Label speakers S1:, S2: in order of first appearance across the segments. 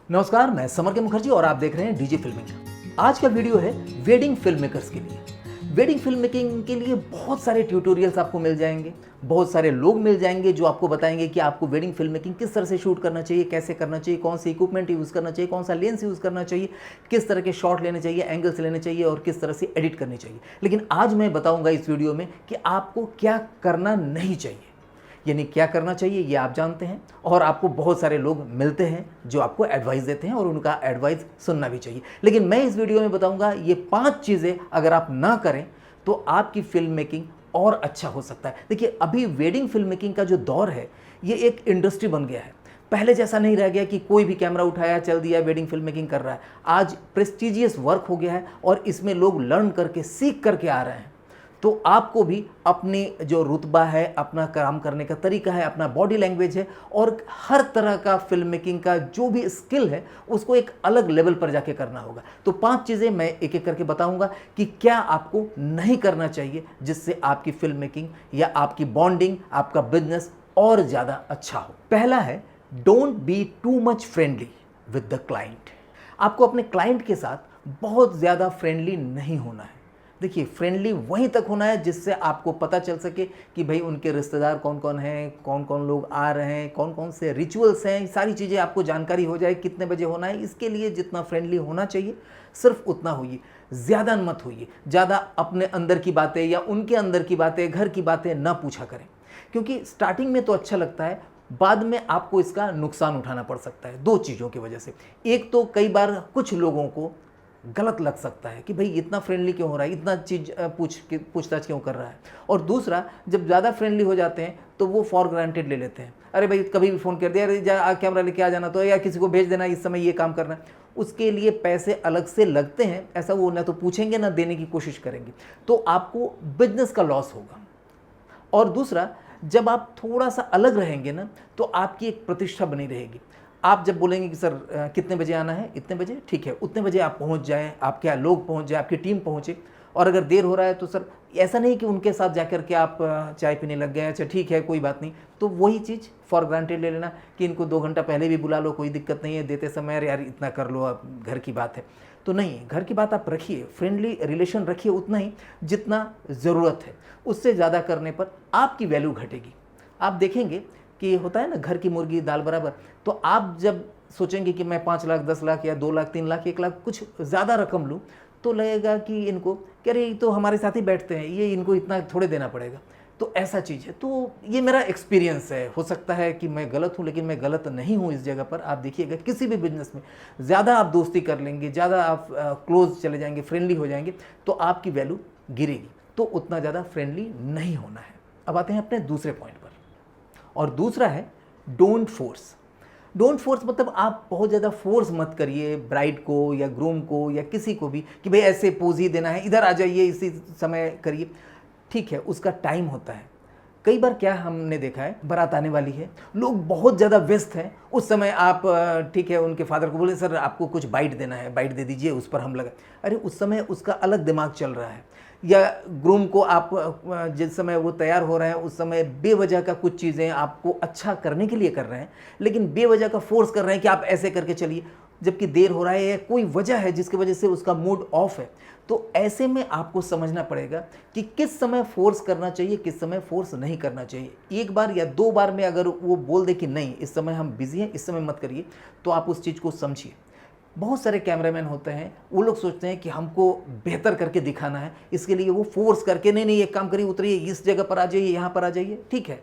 S1: नमस्कार, मैं समर के मुखर्जी और आप देख रहे हैं डीजे फिल्मिंग। आज का वीडियो है वेडिंग फिल्म मेकर्स के लिए। वेडिंग फिल्म मेकिंग के लिए बहुत सारे ट्यूटोरियल्स आपको मिल जाएंगे, बहुत सारे लोग मिल जाएंगे जो आपको बताएंगे कि आपको वेडिंग फिल्म मेकिंग किस तरह से शूट करना चाहिए, कैसे करना चाहिए, कौन सी इक्विपमेंट यूज़ करना चाहिए, कौन सा लेंस यूज़ करना चाहिए, किस तरह के शॉट लेने चाहिए, एंगल्स लेने चाहिए और किस तरह से एडिट करनी चाहिए। लेकिन आज मैं बताऊँगा इस वीडियो में कि आपको क्या करना नहीं चाहिए, यानी क्या करना चाहिए ये आप जानते हैं और आपको बहुत सारे लोग मिलते हैं जो आपको एडवाइस देते हैं और उनका एडवाइस सुनना भी चाहिए। लेकिन मैं इस वीडियो में बताऊंगा ये 5 चीज़ें अगर आप ना करें तो आपकी फिल्म मेकिंग और अच्छा हो सकता है। देखिए, अभी वेडिंग फिल्म मेकिंग का जो दौर है ये एक इंडस्ट्री बन गया है। पहले जैसा नहीं रह गया कि कोई भी कैमरा उठाया चल दिया वेडिंग फिल्म मेकिंग कर रहा है। आज प्रेस्टिजियस वर्क हो गया है और इसमें लोग लर्न करके सीख करके आ रहे हैं। तो आपको भी अपनी जो रुतबा है, अपना काम करने का तरीका है, अपना बॉडी लैंग्वेज है और हर तरह का फिल्म मेकिंग का जो भी स्किल है उसको एक अलग लेवल पर जाके करना होगा। तो 5 चीज़ें मैं एक एक करके बताऊंगा कि क्या आपको नहीं करना चाहिए जिससे आपकी फिल्म मेकिंग या आपकी बॉन्डिंग, आपका बिजनेस और ज़्यादा अच्छा हो। पहला है, don't be too much friendly with the client. आपको अपने क्लाइंट के साथ बहुत ज़्यादा फ्रेंडली नहीं होना है। देखिए, फ्रेंडली वहीं तक होना है जिससे आपको पता चल सके कि भाई उनके रिश्तेदार कौन कौन हैं, कौन कौन लोग आ रहे हैं, कौन कौन से रिचुअल्स हैं, सारी चीज़ें आपको जानकारी हो जाए, कितने बजे होना है। इसके लिए जितना फ्रेंडली होना चाहिए सिर्फ उतना होइए, ज़्यादा मत होइए। ज़्यादा अपने अंदर की बातें या उनके अंदर की बातें, घर की बातें ना पूछा करें, क्योंकि स्टार्टिंग में तो अच्छा लगता है, बाद में आपको इसका नुकसान उठाना पड़ सकता है 2 चीज़ों की वजह से। एक तो कई बार कुछ लोगों को गलत लग सकता है कि भाई इतना फ्रेंडली क्यों हो रहा है, इतना चीज़ पूछताछ क्यों कर रहा है। और दूसरा, जब ज़्यादा फ्रेंडली हो जाते हैं तो वो फॉर ग्रांटेड ले लेते हैं। अरे भाई कभी भी फ़ोन कर दिया, अरे जा कैमरा लेके आ जाना, तो या किसी को भेज देना, इस समय ये काम करना है। उसके लिए पैसे अलग से लगते हैं, ऐसा वो ना तो पूछेंगे ना देने की कोशिश करेंगे, तो आपको बिजनेस का लॉस होगा। और दूसरा, जब आप थोड़ा सा अलग रहेंगे ना तो आपकी एक प्रतिष्ठा बनी रहेगी। आप जब बोलेंगे कि सर कितने बजे आना है, इतने बजे, ठीक है, उतने बजे आप पहुंच जाएं, आपके यहाँ लोग पहुंच जाए, आपकी टीम पहुंचे। और अगर देर हो रहा है तो सर ऐसा नहीं कि उनके साथ जाकर के आप चाय पीने लग गए, अच्छा ठीक है कोई बात नहीं, तो वही चीज़ फॉर ग्रांटेड ले लेना कि इनको 2 घंटा पहले भी बुला लो, कोई दिक्कत नहीं है, देते समय अरे यार इतना कर लो, आप घर की बात है। तो नहीं, घर की बात आप रखिए, फ्रेंडली रिलेशन रखिए उतना ही जितना ज़रूरत है। उससे ज़्यादा करने पर आपकी वैल्यू घटेगी। आप देखेंगे कि होता है ना, घर की मुर्गी दाल बराबर। तो आप जब सोचेंगे कि मैं 5 लाख, 10 लाख या 2 लाख, 3 लाख, 1 लाख कुछ ज़्यादा रकम लूँ, तो लगेगा कि इनको कि अरे ये तो हमारे साथ ही बैठते हैं, ये इनको इतना थोड़े देना पड़ेगा। तो ऐसा चीज़ है। तो ये मेरा एक्सपीरियंस है, हो सकता है कि मैं गलत हूँ, लेकिन मैं गलत नहीं हूँ इस जगह पर। आप देखिएगा किसी भी बिजनेस में ज़्यादा आप दोस्ती कर लेंगे, ज़्यादा आप क्लोज चले जाएंगे, फ्रेंडली हो जाएंगे, तो आपकी वैल्यू गिरेगी। तो उतना ज़्यादा फ्रेंडली नहीं होना है। अब आते हैं अपने दूसरे पॉइंट पर, और दूसरा है डोंट फोर्स। डोंट फोर्स मतलब आप बहुत ज़्यादा फोर्स मत करिए ब्राइड को या ग्रूम को या किसी को भी कि भाई ऐसे पोज ही देना है, इधर आ जाइए, इसी समय करिए। ठीक है, उसका टाइम होता है। कई बार क्या हमने देखा है, बारात आने वाली है, लोग बहुत ज़्यादा व्यस्त हैं, उस समय आप ठीक है उनके फादर को बोले सर आपको कुछ बाइट देना है, बाइट दे दीजिए, उस पर हम लगा। अरे उस समय उसका अलग दिमाग चल रहा है। या ग्रूम को आप जिस समय वो तैयार हो रहे हैं उस समय बेवजह का कुछ चीज़ें आपको अच्छा करने के लिए कर रहे हैं, लेकिन बेवजह का फोर्स कर रहे हैं कि आप ऐसे करके चलिए, जबकि देर हो रहा है या कोई वजह है जिसकी वजह से उसका मूड ऑफ है। तो ऐसे में आपको समझना पड़ेगा कि किस समय फोर्स करना चाहिए, किस समय फोर्स नहीं करना चाहिए। 1 बार या 2 बार में अगर वो बोल दे कि नहीं इस समय हम बिजी हैं, इस समय मत करिए, तो आप उस चीज़ को समझिए। बहुत सारे कैमरामैन होते हैं, वो लोग सोचते हैं कि हमको बेहतर करके दिखाना है, इसके लिए वो फोर्स करके नहीं एक काम करिए, उतरिए, इस जगह पर आ जाइए, यहाँ पर आ जाइए। ठीक है,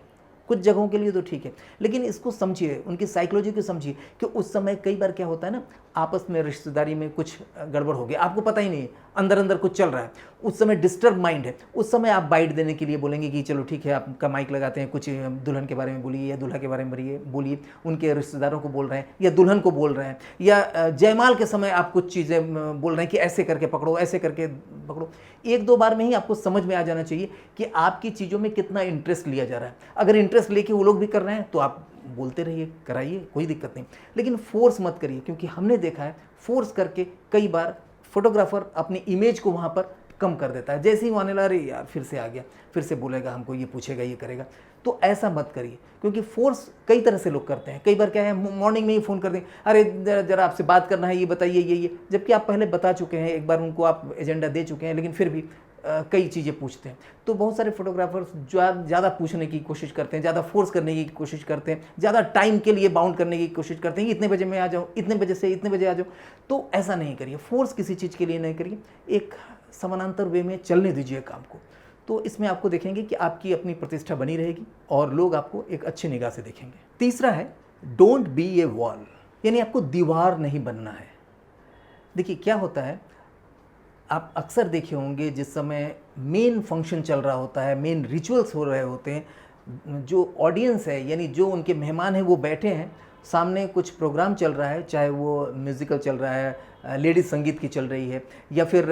S1: कुछ जगहों के लिए तो ठीक है, लेकिन इसको समझिए, उनकी साइकोलॉजी को समझिए कि उस समय कई बार क्या होता है ना, आपस में रिश्तेदारी में कुछ गड़बड़ हो गया, आपको पता ही नहीं है, अंदर अंदर कुछ चल रहा है, उस समय डिस्टर्ब माइंड है। उस समय आप बाइट देने के लिए बोलेंगे कि चलो ठीक है, आपका माइक लगाते हैं, कुछ दुल्हन के बारे में बोलिए या दूल्हा के बारे में बोलिए, उनके रिश्तेदारों को बोल रहे हैं या दुल्हन को बोल रहे हैं, या जयमाल के समय आप कुछ चीज़ें बोल रहे हैं कि ऐसे करके पकड़ो, ऐसे करके पकड़ो। 1-2 बार में ही आपको समझ में आ जाना चाहिए कि आपकी चीज़ों में कितना इंटरेस्ट लिया जा रहा है। अगर इंटरेस्ट लेके वो लोग भी कर रहे हैं तो आप बोलते रहिए, कराइए, कोई दिक्कत नहीं, लेकिन फोर्स मत करिए, क्योंकि हमने देखा है फोर्स करके कई बार फोटोग्राफर अपनी इमेज को वहाँ पर कम कर देता है। जैसे ही वो आने लगा, अरे यार फिर से आ गया, फिर से बोलेगा हमको, ये पूछेगा, ये करेगा। तो ऐसा मत करिए, क्योंकि फोर्स कई तरह से लोग करते हैं। कई बार क्या है, मॉर्निंग में ही फ़ोन कर दें, अरे जरा आपसे बात करना है, ये बताइए ये, जबकि आप पहले बता चुके हैं, एक बार उनको आप एजेंडा दे चुके हैं, लेकिन फिर भी कई चीज़ें पूछते हैं। तो बहुत सारे फोटोग्राफर्स ज़्यादा पूछने की कोशिश करते हैं, ज़्यादा फोर्स करने की कोशिश करते हैं, ज़्यादा टाइम के लिए बाउंड करने की कोशिश करते हैं कि इतने बजे मैं आ जाऊँ, इतने बजे से इतने बजे आ जाऊँ। तो ऐसा नहीं करिए, फोर्स किसी चीज़ के लिए नहीं करिए, एक समानांतर वे में चलने दीजिए काम को। तो इसमें आपको देखेंगे कि आपकी अपनी प्रतिष्ठा बनी रहेगी और लोग आपको एक अच्छी निगाह से देखेंगे। तीसरा है, डोंट बी ए वॉल, यानी आपको दीवार नहीं बनना है। देखिए क्या होता है, आप अक्सर देखे होंगे जिस समय मेन फंक्शन चल रहा होता है, मेन रिचुअल्स हो रहे होते हैं, जो ऑडियंस है यानी जो उनके मेहमान हैं वो बैठे हैं, सामने कुछ प्रोग्राम चल रहा है, चाहे वो म्यूज़िकल चल रहा है, लेडीज़ संगीत की चल रही है, या फिर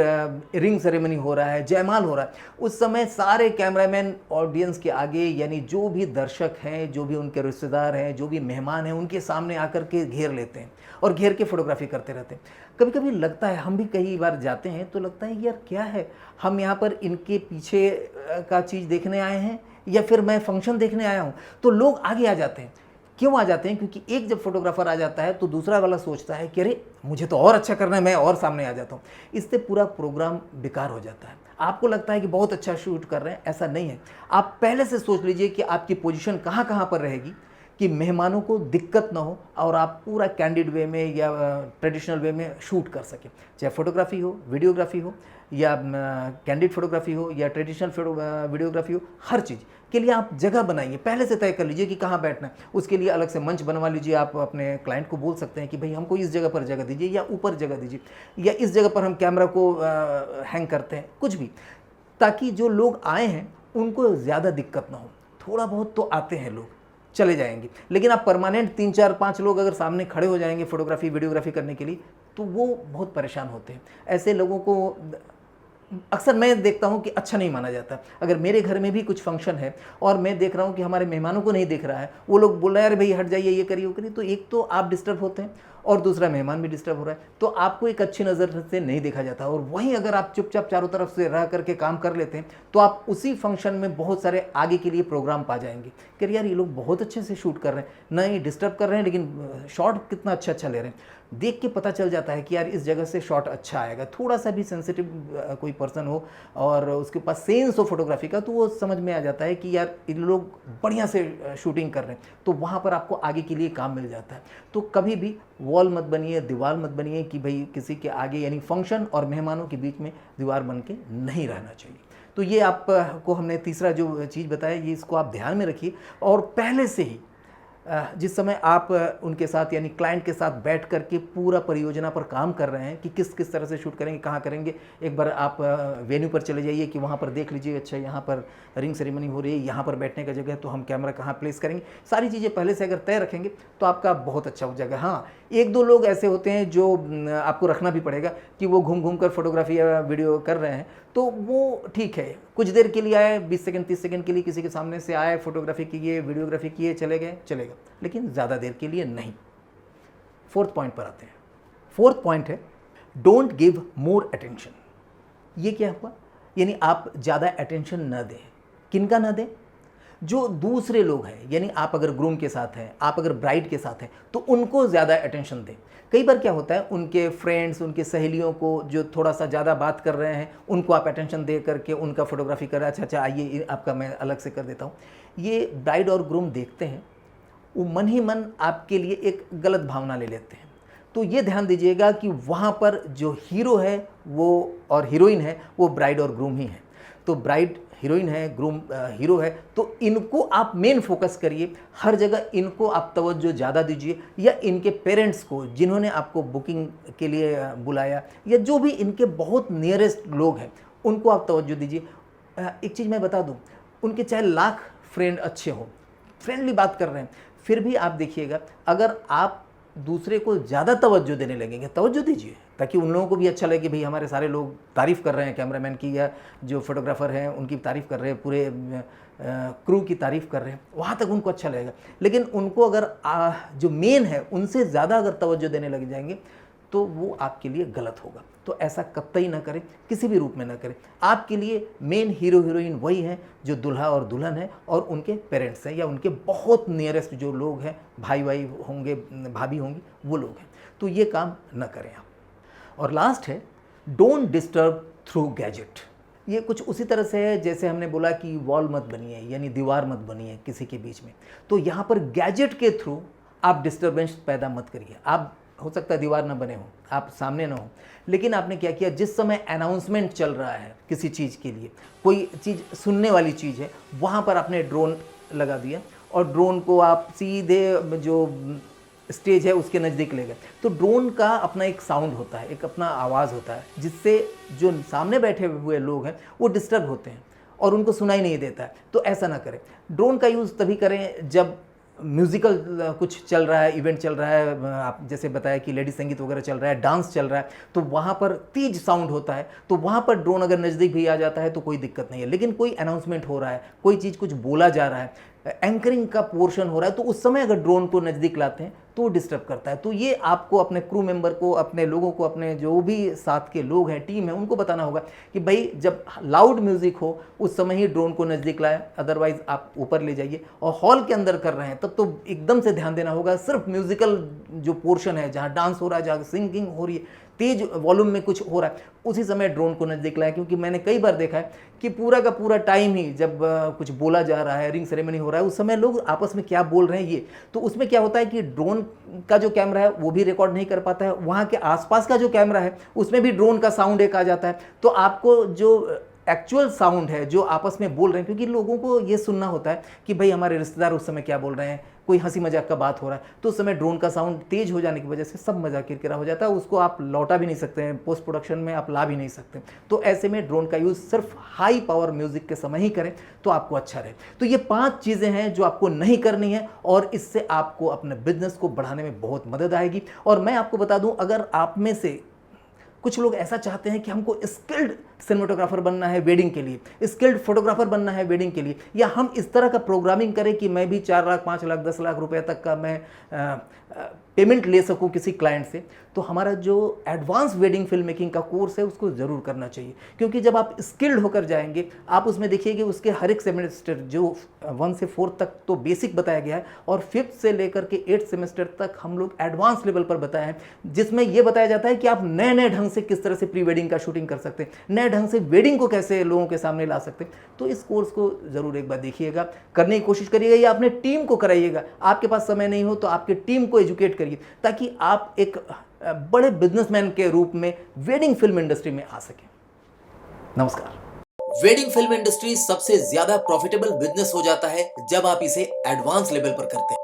S1: रिंग सेरेमनी हो रहा है, जयमाल हो रहा है। उस समय सारे कैमरामैन ऑडियंस के आगे, यानी जो भी दर्शक हैं, जो भी उनके रिश्तेदार हैं, जो भी मेहमान हैं, उनके सामने आकर के घेर लेते हैं और घेर के फोटोग्राफी करते रहते हैं। कभी कभी लगता है, हम भी कई बार जाते हैं तो लगता है यार क्या है, हम यहाँ पर इनके पीछे का चीज़ देखने आए हैं या फिर मैं फंक्शन देखने आया हूँ। तो लोग आगे आ जाते हैं। क्यों आ जाते हैं? क्योंकि एक जब फोटोग्राफर आ जाता है तो दूसरा वाला सोचता है कि अरे मुझे तो और अच्छा करना है, मैं और सामने आ जाता हूँ। इससे पूरा प्रोग्राम बेकार हो जाता है। आपको लगता है कि बहुत अच्छा शूट कर रहे हैं, ऐसा नहीं है। आप पहले से सोच लीजिए कि आपकी पोजीशन कहाँ कहाँ पर रहेगी कि मेहमानों को दिक्कत ना हो और आप पूरा कैंडिड वे में या ट्रेडिशनल वे में शूट कर सकें। चाहे फोटोग्राफी हो, वीडियोग्राफी हो, या कैंडिड फोटोग्राफी हो, या ट्रेडिशनल वीडियोग्राफी हो, हर चीज़ के लिए आप जगह बनाइए। पहले से तय कर लीजिए कि कहाँ बैठना है। उसके लिए अलग से मंच बनवा लीजिए। आप अपने क्लाइंट को बोल सकते हैं कि भाई हमको इस जगह पर जगह दीजिए, या ऊपर जगह दीजिए, या इस जगह पर हम कैमरा को हैंग करते हैं, कुछ भी, ताकि जो लोग आए हैं उनको ज़्यादा दिक्कत ना हो। थोड़ा बहुत तो आते हैं लोग, चले जाएंगे, लेकिन आप परमानेंट 3 4 5 लोग अगर सामने खड़े हो जाएंगे फोटोग्राफी वीडियोग्राफी करने के लिए, तो वो बहुत परेशान होते हैं। ऐसे लोगों को अक्सर मैं देखता हूं कि अच्छा नहीं माना जाता। अगर मेरे घर में भी कुछ फंक्शन है और मैं देख रहा हूं कि हमारे मेहमानों को नहीं देख रहा है, वो लोग बोल रहे हैं अरे भाई हट जाइए, ये करिए वो करिए, तो एक तो आप डिस्टर्ब होते हैं और दूसरा मेहमान भी डिस्टर्ब हो रहा है। तो आपको एक अच्छी नज़र से नहीं देखा जाता। और वहीं अगर आप चुपचाप चारों तरफ से रह करके काम कर लेते हैं तो आप उसी फंक्शन में बहुत सारे आगे के लिए प्रोग्राम पा जाएंगे कि यार ये लोग बहुत अच्छे से शूट कर रहे हैं, नहीं डिस्टर्ब कर रहे हैं, लेकिन शॉट कितना अच्छा ले रहे हैं। देख के पता चल जाता है कि यार इस जगह से शॉट अच्छा आएगा। थोड़ा सा भी सेंसिटिव कोई पर्सन हो और उसके पास सेंस हो फोटोग्राफी का, तो वो समझ में आ जाता है कि यार इन लोग बढ़िया से शूटिंग कर रहे हैं, तो वहाँ पर आपको आगे के लिए काम मिल जाता है। तो कभी भी वॉल मत बनिए, दीवार मत बनिए कि भाई किसी के आगे, यानी फंक्शन और मेहमानों के बीच में दीवार बन के नहीं रहना चाहिए। तो ये आपको हमने तीसरा जो चीज़ बताया, ये इसको आप ध्यान में रखिए। और पहले से ही जिस समय आप उनके साथ यानी क्लाइंट के साथ बैठ करके पूरा परियोजना पर काम कर रहे हैं कि किस किस तरह से शूट करेंगे, कहाँ करेंगे, एक बार आप वेन्यू पर चले जाइए कि वहाँ पर देख लीजिए, अच्छा यहाँ पर रिंग सेरेमनी हो रही है, यहाँ पर बैठने का जगह है, तो हम कैमरा कहाँ प्लेस करेंगे। सारी चीज़ें पहले से अगर तय रखेंगे तो आपका बहुत अच्छा हो जाएगा। हाँ, एक दो लोग ऐसे होते हैं जो आपको रखना भी पड़ेगा कि वो घूम घूम कर फोटोग्राफी या वीडियो कर रहे हैं, तो वो ठीक है, कुछ देर के लिए आए, 20 सेकंड 30 सेकंड के लिए किसी के सामने से आए, फोटोग्राफी किए, वीडियोग्राफी किए, चले गए, चलेगा, लेकिन ज़्यादा देर के लिए नहीं। फोर्थ पॉइंट पर आते हैं। फोर्थ पॉइंट है, डोंट गिव मोर अटेंशन। ये क्या हुआ? यानी आप ज़्यादा अटेंशन न दें। किनका न दें? जो दूसरे लोग हैं, यानी आप अगर ग्रूम के साथ हैं, आप अगर ब्राइड के साथ हैं, तो उनको ज़्यादा अटेंशन दें। कई बार क्या होता है, उनके फ्रेंड्स, उनके सहेलियों को जो थोड़ा सा ज़्यादा बात कर रहे हैं, उनको आप अटेंशन दे करके उनका फोटोग्राफी कर रहे हैं, अच्छा आइए आपका मैं अलग से कर देता हूँ। ये ब्राइड और ग्रूम देखते हैं, वो मन ही मन आपके लिए एक गलत भावना ले लेते हैं। तो ये ध्यान दीजिएगा कि वहाँ पर जो हीरो है वो और हीरोइन है, वो ब्राइड और ग्रूम ही है। तो ब्राइड हीरोइन है, ग्रूम हीरो है, तो इनको आप मेन फोकस करिए। हर जगह इनको आप तवज्जो ज़्यादा दीजिए, या इनके पेरेंट्स को जिन्होंने आपको बुकिंग के लिए बुलाया, या जो भी इनके बहुत नियरेस्ट लोग हैं, उनको आप तवज्जो दीजिए। एक चीज़ मैं बता दूं, उनके चाहे लाख फ्रेंड अच्छे हों, फ्रेंडली बात कर रहे हैं, फिर भी आप देखिएगा, अगर आप दूसरे को ज़्यादा तवज्जो देने लगेंगे, तवज्जो दीजिए ताकि उन लोगों को भी अच्छा लगे, भाई हमारे सारे लोग तारीफ़ कर रहे हैं कैमरामैन की, या जो फोटोग्राफर हैं उनकी तारीफ़ कर रहे हैं, पूरे क्रू की तारीफ़ कर रहे हैं, वहाँ तक उनको अच्छा लगेगा। लेकिन उनको अगर जो मेन है उनसे ज़्यादा अगर तवज्जो देने लग जाएंगे, तो वो आपके लिए गलत होगा। तो ऐसा कतई ना करें, किसी भी रूप में ना करें। आपके लिए मेन हीरो हीरोइन वही हैं जो दूल्हा और दुल्हन है और उनके पेरेंट्स हैं या उनके बहुत नियरेस्ट जो लोग हैं, भाई भाई होंगे, भाभी होंगी, वो लोग हैं। तो ये काम ना करें आप। और लास्ट है, डोंट डिस्टर्ब थ्रू गैजेट। ये कुछ उसी तरह से है जैसे हमने बोला कि वॉल मत बनिए, यानी दीवार मत बनिए किसी के बीच में। तो यहाँ पर गैजेट के थ्रू आप डिस्टर्बेंस पैदा मत करिए। आप हो सकता है दीवार ना बने हो, आप सामने ना हो, लेकिन आपने क्या किया, जिस समय अनाउंसमेंट चल रहा है किसी चीज़ के लिए, कोई चीज़ सुनने वाली चीज़ है, वहाँ पर आपने ड्रोन लगा दिया और ड्रोन को आप सीधे जो स्टेज है उसके नज़दीक ले गए। तो ड्रोन का अपना एक साउंड होता है, एक अपना आवाज़ होता है, जिससे जो सामने बैठे हुए लोग हैं वो डिस्टर्ब होते हैं और उनको सुनाई नहीं देता है। तो ऐसा ना करें। ड्रोन का यूज़ तभी करें जब म्यूज़िकल कुछ चल रहा है, इवेंट चल रहा है, आप जैसे बताया कि लेडी संगीत वगैरह चल रहा है, डांस चल रहा है, तो वहाँ पर तेज साउंड होता है, तो वहाँ पर ड्रोन अगर नज़दीक भी आ जाता है तो कोई दिक्कत नहीं है। लेकिन कोई अनाउंसमेंट हो रहा है, कोई चीज़ कुछ बोला जा रहा है, एंकरिंग का पोर्शन हो रहा है, तो उस समय अगर ड्रोन को नज़दीक लाते हैं तो वो डिस्टर्ब करता है। तो ये आपको अपने क्रू मेंबर को, अपने लोगों को, अपने जो भी साथ के लोग हैं, टीम है, उनको बताना होगा कि भाई जब लाउड म्यूज़िक हो उस समय ही ड्रोन को नज़दीक लाएं, अदरवाइज़ आप ऊपर ले जाइए। और हॉल के अंदर कर रहे हैं तब तो एकदम से ध्यान देना होगा, सिर्फ म्यूज़िकल जो पोर्शन है, जहाँ डांस हो रहा है, जहाँ सिंगिंग हो रही है, तेज वॉल्यूम में कुछ हो रहा है, उसी समय ड्रोन को नज़दीक लाएं। क्योंकि मैंने कई बार देखा है कि पूरा का पूरा टाइम ही जब कुछ बोला जा रहा है, रिंग सेरेमनी हो रहा है, उस समय लोग आपस में क्या बोल रहे हैं ये, तो उसमें क्या होता है कि ड्रोन का जो कैमरा है वो भी रिकॉर्ड नहीं कर पाता है, वहाँ के आसपास का जो कैमरा है उसमें भी ड्रोन का साउंड एक आ जाता है। तो आपको जो एक्चुअल साउंड है जो आपस में बोल रहे हैं, क्योंकि लोगों को ये सुनना होता है कि भाई हमारे रिश्तेदार उस समय क्या बोल रहे हैं, कोई हंसी मजाक का बात हो रहा है, तो उस समय ड्रोन का साउंड तेज हो जाने की वजह से सब मजाक किरकिरा हो जाता है, उसको आप लौटा भी नहीं सकते हैं, पोस्ट प्रोडक्शन में आप ला भी नहीं सकते। तो ऐसे में ड्रोन का यूज़ सिर्फ हाई पावर म्यूजिक के समय ही करें तो आपको अच्छा रहे। तो ये 5 चीज़ें हैं जो आपको नहीं करनी है और इससे आपको अपने बिजनेस को बढ़ाने में बहुत मदद आएगी। और मैं आपको बता दूं, अगर आप में से कुछ लोग ऐसा चाहते हैं कि हमको स्किल्ड सिनेमेटोग्राफर बनना है वेडिंग के लिए, स्किल्ड फोटोग्राफर बनना है वेडिंग के लिए, या हम इस तरह का प्रोग्रामिंग करें कि मैं भी 4 लाख, 5 लाख, 10 लाख रुपए तक का मैं पेमेंट ले सकूं किसी क्लाइंट से, तो हमारा जो एडवांस वेडिंग फिल्म मेकिंग का कोर्स है उसको ज़रूर करना चाहिए। क्योंकि जब आप स्किल्ड होकर जाएंगे, आप उसमें देखिए कि उसके हर एक सेमेस्टर जो 1 से 4 तक तो बेसिक बताया गया है और 5th से लेकर के 8th सेमेस्टर तक हम लोग एडवांस लेवल पर बताया है, जिसमें यह बताया जाता है कि आप नए नए ढंग से किस तरह से प्री वेडिंग का शूटिंग कर सकते हैं, नए ढंग से वेडिंग को कैसे लोगों के सामने ला सकते हैं। तो इस कोर्स को ज़रूर एक बार देखिएगा, करने की कोशिश करिएगा या अपने टीम को कराइएगा। आपके पास समय नहीं हो तो आपके टीम को एजुकेट करिए ताकि आप एक बड़े बिजनेसमैन के रूप में वेडिंग फिल्म इंडस्ट्री में आ सकें। नमस्कार।
S2: वेडिंग फिल्म इंडस्ट्री सबसे ज्यादा प्रॉफिटेबल बिजनेस हो जाता है जब आप इसे एडवांस लेवल पर करते हैं।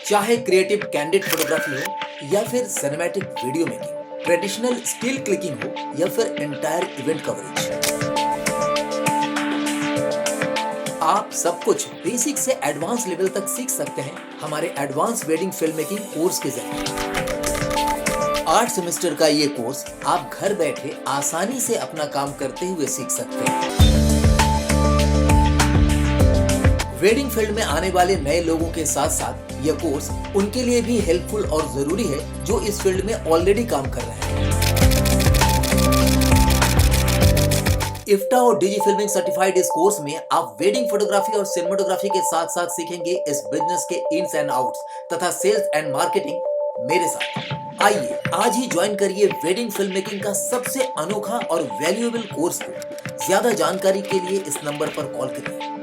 S2: चाहे क्रिएटिव कैंडिड फोटोग्राफी हो या फिर cinematic video making, traditional still clicking हो या फिर एंटायर इवेंट कवरेज, आप सब कुछ बेसिक से एडवांस लेवल तक सीख सकते हैं हमारे advance wedding film making course के जरिए। 8 सेमेस्टर का ये कोर्स आप घर बैठे आसानी से अपना काम करते हुए सीख सकते हैं। वेडिंग फील्ड में आने वाले नए लोगों के साथ साथ यह कोर्स उनके लिए भी हेल्पफुल और जरूरी है जो इस फील्ड में ऑलरेडी काम कर रहे हैं। इफ्टा और डिजी फिल्मिंग सर्टिफाइड इस कोर्स में आप वेडिंग फोटोग्राफी और सिनेमेटोग्राफी के साथ साथ सीखेंगे इस बिजनेस के इन्स एंड आउट्स तथा सेल्स एंड मार्केटिंग मेरे साथ। आइए आज ही ज्वाइन करिए वेडिंग फिल्म मेकिंग का सबसे अनोखा और वैल्यूएबल कोर्स को। ज्यादा जानकारी के लिए इस नंबर पर कॉल करिए।